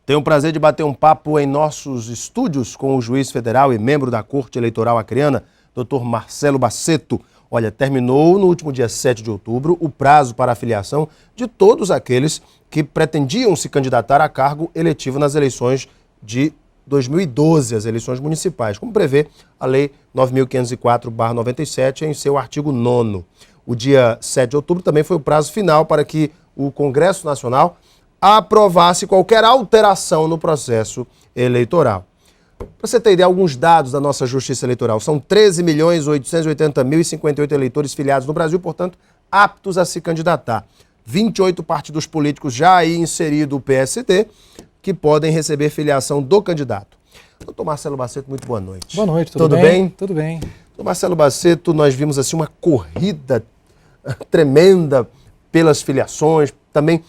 Tenho o prazer de bater um papo em nossos estúdios com o juiz federal e membro da Corte Eleitoral Acreana, Dr. Marcelo Baceto. Olha, terminou no último dia 7 de outubro o prazo para a filiação de todos aqueles que pretendiam se candidatar a cargo eletivo nas eleições de 2012, as eleições municipais, como prevê a Lei 9.504/97 em seu artigo 9º. O dia 7 de outubro também foi o prazo final para que o Congresso Nacional aprovasse qualquer alteração no processo eleitoral. Para você ter ideia, alguns dados da nossa Justiça Eleitoral. São 13.880.058 eleitores filiados no Brasil, portanto, aptos a se candidatar. 28 partidos políticos já aí inserido o PSD, que podem receber filiação do candidato. Doutor Marcelo Baceto, muito boa noite. Boa noite, tudo bem? Tudo bem. Doutor Marcelo Baceto, nós vimos assim uma corrida tremenda pelas filiações, também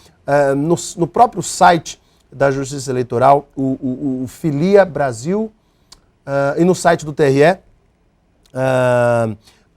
no próprio site da Justiça Eleitoral, o Filia Brasil, e no site do TRE,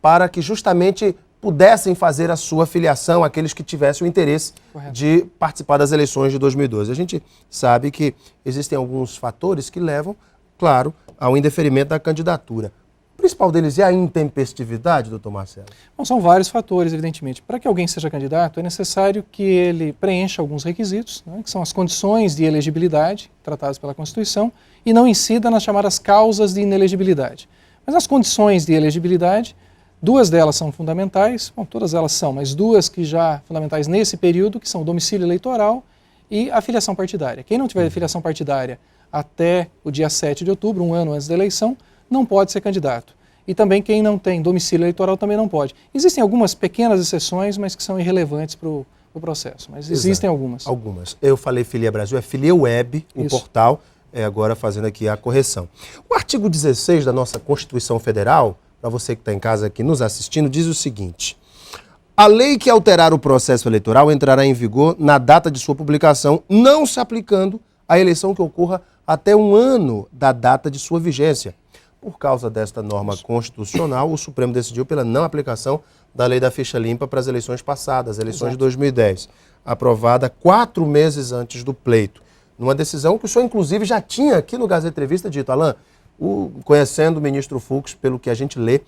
para que justamente pudessem fazer a sua filiação aqueles que tivessem o interesse de participar das eleições de 2012. A gente sabe que existem alguns fatores que levam, claro, ao indeferimento da candidatura. O principal deles é a intempestividade, doutor Marcelo? Bom, são vários fatores, evidentemente. Para que alguém seja candidato, é necessário que ele preencha alguns requisitos, né, que são as condições de elegibilidade, tratadas pela Constituição, e não incida nas chamadas causas de inelegibilidade. Mas as condições de elegibilidade, duas delas são fundamentais, bom, todas elas são, mas duas que já fundamentais nesse período, que são o domicílio eleitoral e a filiação partidária. Quem não tiver filiação partidária até o dia 7 de outubro, um ano antes da eleição, não pode ser candidato. E também quem não tem domicílio eleitoral também não pode. Existem algumas pequenas exceções, mas que são irrelevantes para o processo. Mas existem algumas. Algumas. Eu falei Filia Brasil, é Filia Web, o portal, agora fazendo aqui a correção. O artigo 16 da nossa Constituição Federal, para você que está em casa aqui nos assistindo, diz o seguinte: a lei que alterar o processo eleitoral entrará em vigor na data de sua publicação, não se aplicando à eleição que ocorra até um ano da data de sua vigência. Por causa desta norma constitucional, o Supremo decidiu pela não aplicação da lei da ficha limpa para as eleições passadas, as eleições de 2010, aprovada 4 meses antes do pleito. Numa decisão que o senhor, inclusive, já tinha aqui no Gazeta Entrevista dito, Alain, conhecendo o ministro Fux, pelo que a gente lê,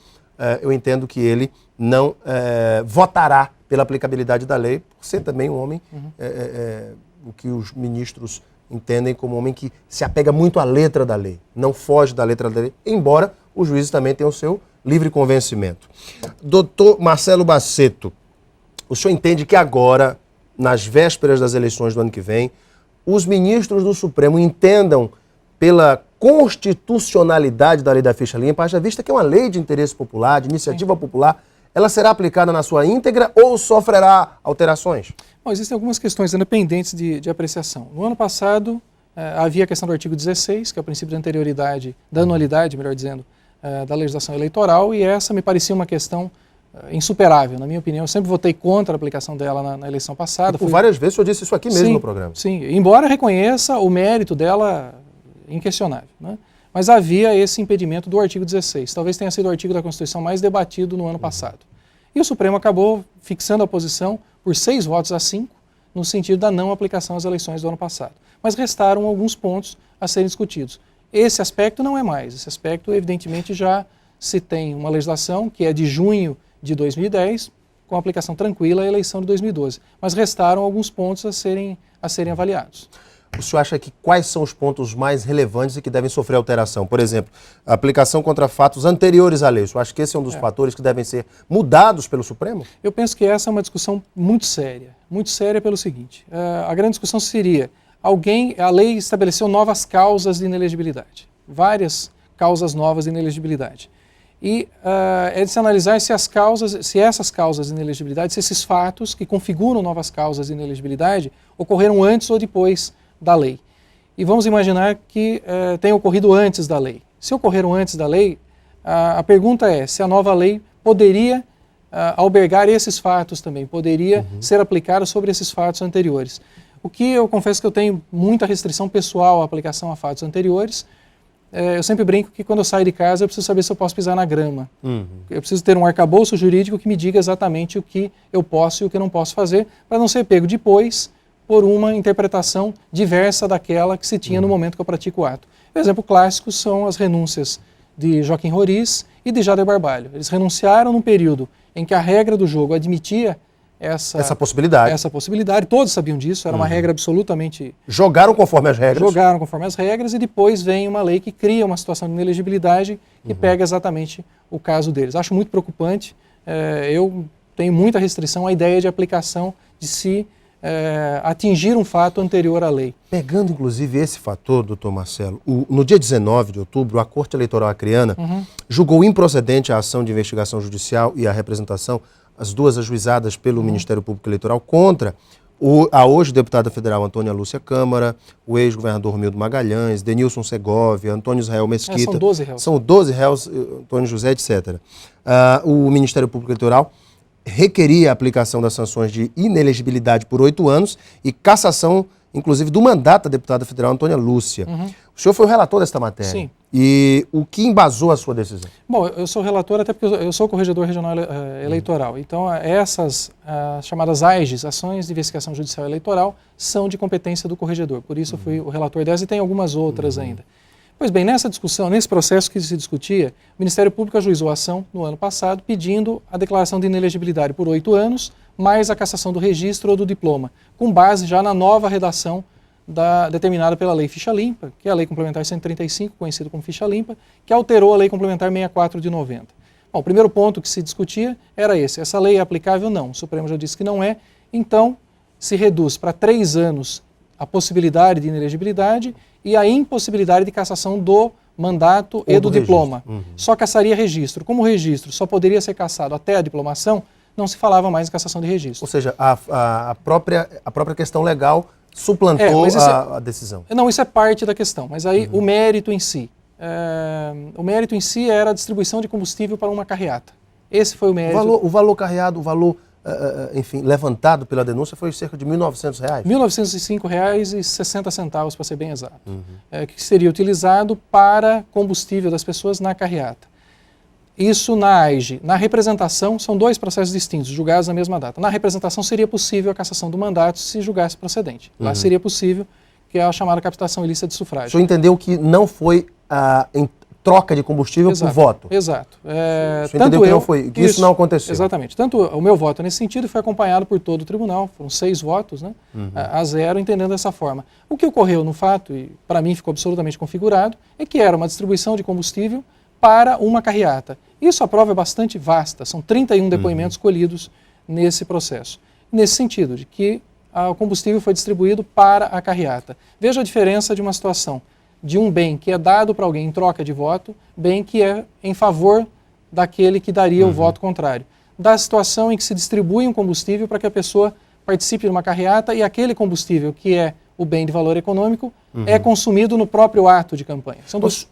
eu entendo que ele não votará pela aplicabilidade da lei, por ser também um homem, o que os ministros entendem como um homem que se apega muito à letra da lei, não foge da letra da lei, embora os juízes também tenham o seu livre convencimento. Doutor Marcelo Baceto, o senhor entende que agora, nas vésperas das eleições do ano que vem, os ministros do Supremo entendam pela constitucionalidade da lei da ficha limpa, haja vista que é uma lei de interesse popular, de iniciativa popular, ela será aplicada na sua íntegra ou sofrerá alterações? Bom, existem algumas questões independentes de apreciação. No ano passado, havia a questão do artigo 16, que é o princípio da anterioridade, da anualidade, melhor dizendo, da legislação eleitoral, e essa me parecia uma questão insuperável, na minha opinião. Eu sempre votei contra a aplicação dela na eleição passada. Por várias vezes o senhor disse isso aqui mesmo no programa. Sim, embora reconheça o mérito dela inquestionável, né? Mas havia esse impedimento do artigo 16. Talvez tenha sido o artigo da Constituição mais debatido no ano passado. E o Supremo acabou fixando a posição por 6 votos a 5, no sentido da não aplicação às eleições do ano passado. Mas restaram alguns pontos a serem discutidos. Esse aspecto não é mais. Esse aspecto, evidentemente, já se tem uma legislação que é de junho de 2010, com aplicação tranquila à eleição de 2012. Mas restaram alguns pontos a serem avaliados. O senhor acha que quais são os pontos mais relevantes e que devem sofrer alteração? Por exemplo, a aplicação contra fatos anteriores à lei. O senhor acha que esse é um dos fatores que devem ser mudados pelo Supremo? Eu penso que essa é uma discussão muito séria pelo seguinte. A grande discussão seria, a lei estabeleceu novas causas de inelegibilidade, várias causas novas de inelegibilidade. E é de se analisar se essas causas de inelegibilidade, se esses fatos que configuram novas causas de inelegibilidade ocorreram antes ou depois da lei. E vamos imaginar que tenha ocorrido antes da lei. Se ocorreram antes da lei, a pergunta é se a nova lei poderia albergar esses fatos também, poderia ser aplicada sobre esses fatos anteriores. O que eu confesso que eu tenho muita restrição pessoal à aplicação a fatos anteriores. Eu sempre brinco que quando eu saio de casa eu preciso saber se eu posso pisar na grama. Eu preciso ter um arcabouço jurídico que me diga exatamente o que eu posso e o que eu não posso fazer, para não ser pego depois por uma interpretação diversa daquela que se tinha no momento que eu pratico o ato. O exemplo clássico são as renúncias de Joaquim Roriz e de Jader Barbalho. Eles renunciaram num período em que a regra do jogo admitia essa possibilidade. Todos sabiam disso, era uma regra absolutamente... Jogaram conforme as regras. Jogaram conforme as regras e depois vem uma lei que cria uma situação de inelegibilidade que pega exatamente o caso deles. Acho muito preocupante. Eu tenho muita restrição à ideia de aplicação de se atingir um fato anterior à lei. Pegando, inclusive, esse fator, doutor Marcelo, no dia 19 de outubro, a Corte Eleitoral Acreana julgou improcedente a ação de investigação judicial e a representação, as duas ajuizadas pelo Ministério Público Eleitoral, contra a hoje deputada federal Antônia Lúcia Câmara, o ex-governador Romildo Magalhães, Denilson Segovia, Antônio Israel Mesquita. São 12 réus. São 12 réus, Antônio José, etc. O Ministério Público Eleitoral requeria a aplicação das sanções de inelegibilidade por 8 anos e cassação, inclusive, do mandato da deputada federal Antônia Lúcia. O senhor foi o relator desta matéria. Sim. E o que embasou a sua decisão? Bom, eu sou relator até porque eu sou corregedor regional eleitoral. Então, essas chamadas AIGES, Ações de Investigação Judicial Eleitoral, são de competência do corregedor. Por isso eu fui o relator delas e tem algumas outras ainda. Pois bem, nessa discussão, nesse processo que se discutia, o Ministério Público ajuizou a ação no ano passado pedindo a declaração de inelegibilidade por 8 anos, mais a cassação do registro ou do diploma, com base já na nova redação determinada pela Lei Ficha Limpa, que é a Lei Complementar 135, conhecida como Ficha Limpa, que alterou a Lei Complementar 64 de 90. Bom, o primeiro ponto que se discutia era esse: essa lei é aplicável? Não. O Supremo já disse que não é, então se reduz para 3 anos a possibilidade de inelegibilidade e a impossibilidade de cassação do mandato e do diploma. Só cassaria registro. Como o registro só poderia ser cassado até a diplomação, não se falava mais em cassação de registro. Ou seja, a própria questão legal suplantou a decisão. Não, isso é parte da questão, mas aí o mérito em si. O mérito em si era a distribuição de combustível para uma carreata. Esse foi o mérito. O valor carreado, o valor, enfim, levantado pela denúncia foi cerca de R$ 1.900. R$ 1.905,60, para ser bem exato, que seria utilizado para combustível das pessoas na carreata. Isso na AIGE. Na representação, são 2 processos distintos, julgados na mesma data. Na representação seria possível a cassação do mandato se julgasse procedente. Lá seria possível, que é a chamada captação ilícita de sufrágio. O senhor entendeu que não foi em troca de combustível por voto? Exato. O senhor entendeu que não foi, que isso não aconteceu? Exatamente. Tanto o meu voto nesse sentido foi acompanhado por todo o tribunal, foram 6 votos, né, a 0, entendendo dessa forma. O que ocorreu no fato, e para mim ficou absolutamente configurado, é que era uma distribuição de combustível para uma carreata. Isso a prova é bastante vasta, são 31 depoimentos colhidos nesse processo. Nesse sentido, de que o combustível foi distribuído para a carreata. Veja a diferença de uma situação de um bem que é dado para alguém em troca de voto, bem que é em favor daquele que daria o voto contrário. Da situação em que se distribui um combustível para que a pessoa participe de uma carreata e aquele combustível, que é o bem de valor econômico, é consumido no próprio ato de campanha.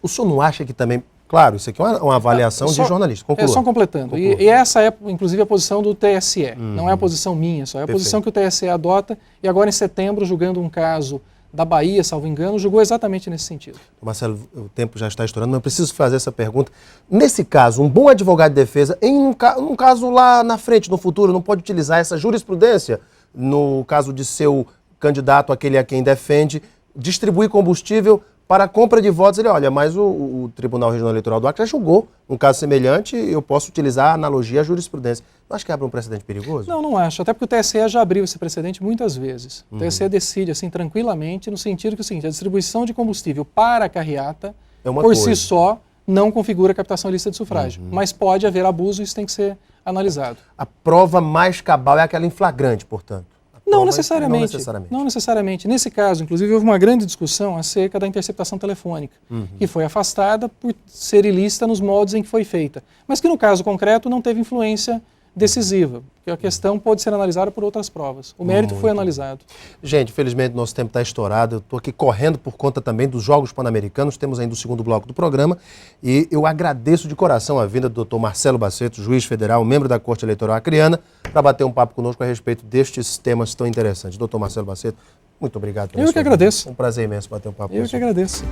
O senhor não acha que também... Claro, isso aqui é uma avaliação de jornalista. Conclua. Só completando. E essa é, inclusive, a posição do TSE. Não é a posição minha só, é a posição que o TSE adota. E agora, em setembro, julgando um caso da Bahia, salvo engano, julgou exatamente nesse sentido. Marcelo, o tempo já está estourando, mas eu preciso fazer essa pergunta. Nesse caso, um bom advogado de defesa, em um caso lá na frente, no futuro, não pode utilizar essa jurisprudência, no caso de seu candidato, aquele a quem defende, distribuir combustível para a compra de votos. Ele, olha, mas o Tribunal Regional Eleitoral do Acre já julgou um caso semelhante, eu posso utilizar a analogia à jurisprudência. Não acho que abre um precedente perigoso? Não, não acho. Até porque o TSE já abriu esse precedente muitas vezes. O TSE decide assim tranquilamente, no sentido que é o seguinte: a distribuição de combustível para a carreata, por si só, não configura captação ilícita de sufrágio. Mas pode haver abuso e isso tem que ser analisado. A prova mais cabal é aquela em flagrante, portanto? Não necessariamente. Não necessariamente. Nesse caso, inclusive, houve uma grande discussão acerca da interceptação telefônica, que foi afastada por ser ilícita nos moldes em que foi feita, mas que no caso concreto não teve influência decisiva, porque a questão pode ser analisada por outras provas. O mérito foi analisado. Gente, infelizmente nosso tempo está estourado. Eu estou aqui correndo por conta também dos Jogos Pan-Americanos. Temos ainda o segundo bloco do programa e eu agradeço de coração a vinda do Dr. Marcelo Baceto, juiz federal, membro da Corte Eleitoral Acreana, para bater um papo conosco a respeito destes temas tão interessantes. Dr. Marcelo Baceto, muito obrigado pela sua Eu que agradeço. Um prazer imenso bater um papo com você. Eu que agradeço.